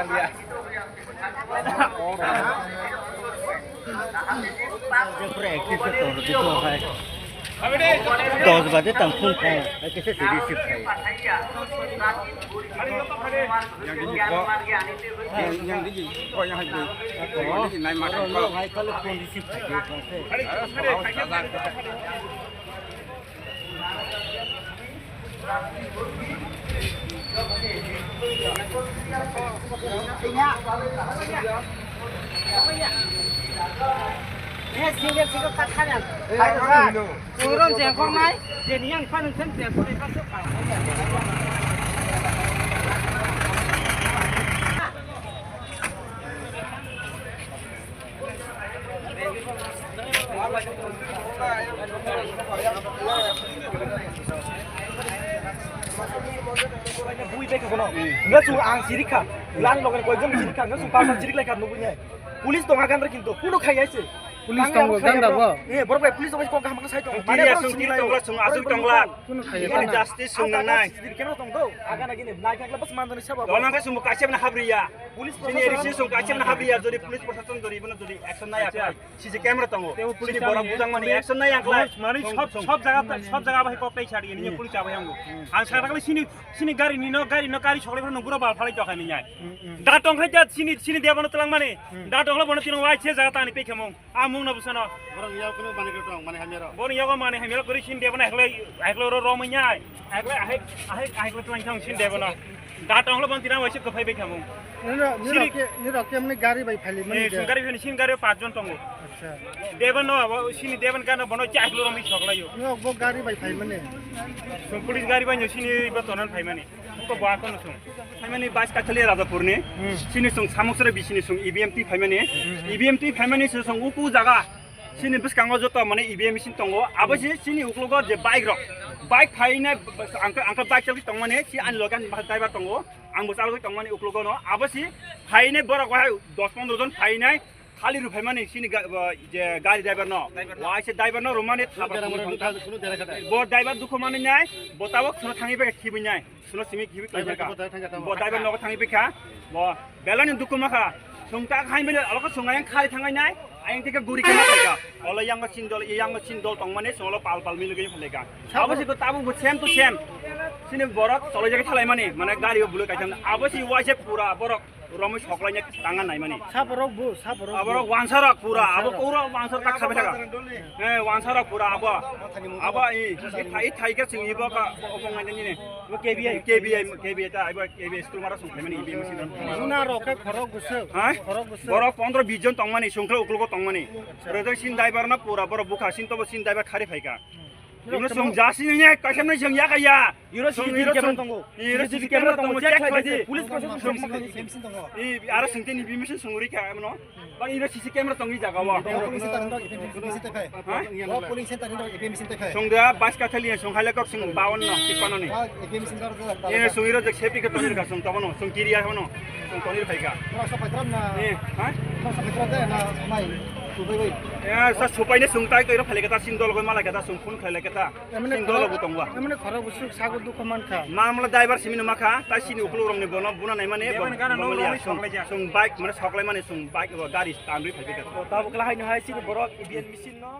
10 बजे तक फोन खाए कैसे सीधी शिफ्ट है yang di kok yang di naik makan kok kalau kondisi singgah katakan, turun jengkol naik, jadi yang paling penting boleh masuk. Bui bek kono, nggak suruh ang sirika, lang logan kau jom sirika, nggak suruh pasang sirik lagi kan nubunya. Pulis dong akan terkinto, kuno kaya sih. Pulis tonggo ganda ba? Borok bae pulis kok hamang sai tong. Dia sung tiri tongla sung asuk tongla. Ini justice sung nang. Kena tong do. Aga na gini, naik lepas mantan siapa? Orang kan sung kasih na habriya. Pulis sini risi sung kasih na habriya jadi pulis प्रशासन jadi benar jadi action na ya. CC camera tonggo. Sini borok budang mani action na yang kelas. Mari সব জায়গা ভাই কপলাই ছাড়ি নিয়ে police আবে আমগো। আর সারাকালে সিনি গাড়ি গাড়ি সকলে ভাই নগুরা বাল ফালাই জখানি যায়। দা টংখাই যা সিনি দেবন তলাং মানে দা টংলা বন তিন ওয়াই ছে জায়গা তানি পেখেমং আমং না বুসনা বরং ইয়াও কোনো মানে গটং মানে হামিরা বন ইয়াও মানে হামিরা করি সিন দেবন একলাই রমইয়াই একলাই আহেক তলাং থং সিন দেবন দা টংলা বন তিন ওয়াই ছে কফাই পেখেমং নিরক কেমনে গাড়ি ভাই ফালি মানে গাড়ি ফালি সিন গাড়ি 5 জন টংগো আচ্ছা দেবন সিনি দেবন কানা বন চাইলো রমি সকলাইও ব গাড়ি ভাই ফাই মানে পুলিশ গাড়ি বাই সিনি বতনন ফাই মানে ko ba kono sung phaimani 22 kathali rajapur ni sini sung samuksra bisini sung EVM ti phaimani sung uku jaga sini biskango joto mane EVM sin tongo abasi sini uklogo je bike phaina angka bike chali tongmane si anlogan driver tongo angbo chalgo tongmane uklogo no abasi phaine bora ko 10-15 jon phainai खाली रुपए माने सिनी जे गाड़ी driver न वाइ से driver न रोमाने बो driver दुख माने नाय बताबो सुनो थांगी पे खिबि नाय सुनो सिमी खिबि का बो ड्राइवर न थांगी पे खा बो बेलानि दुख माखा संता खाइ मेले अलग संगाय खालि थांगाय नाय आयं टिका गुरि के माखा अल यांग सिन्दल तंग माने संगल पाल मिलगै फलेका अबसि को ताबु सेम टू सेम सिनी बरक चलै जाय थालाय माने गाड़ी बुले कायथाम अबसि वाइ से पूरा बरक रमेश সকলাইনে টাঙ্গা নাই মানে সাপরক আবার ওয়ানসারক পুরা আবার পুরা ওয়ানসার কা খাবে থাকা ওয়ানসারক পুরা আবার এই থাইকে সিংইব কা অপংগাইনি নে কেবিআই তা আইবা কেবিআই স্কুল মারা সংখাই মানে ইবি মেশিন সুনা রকে খরক গুছে বরক 15-20 জন তংমানি সংখ্যা উকলগো তংমানি রদক সিন ড্রাইভার না পুরা বড় বুখা সিন তো সিন ড্রাইভার খারে ফাইকা 이거 좀 자신이냐 까시면 좀 야가야 이거 CCTV 캠era tong cek lagi pulis ko 이 알아 승태니 비미션 성우리 가면은 막 이거 CCTV 캠era tong 이 자가와 폴링 센터 인도 EVM 센터 송대야 바스카 텔리에 송할래거 송 바원나 티파노니 EVM 센터 예 송이로 저 세피 그 돈을 가서 ತವನು 송 기리야 하노 송 돈을 파이가 서 파트럼나 예 서 파트럼나 마이 ya sa supaine sungtai ko iro phale kata sindol ko mala kata sungfun khale kata sindol butongwa amne khara busu sagu du command kha mamla driver siminu makha ta sini uklu rong ne bono buna nai mane sung bike mane soklai mane sung bike gari standri phale kata ta bukla hai no hai sini borok ibian machine no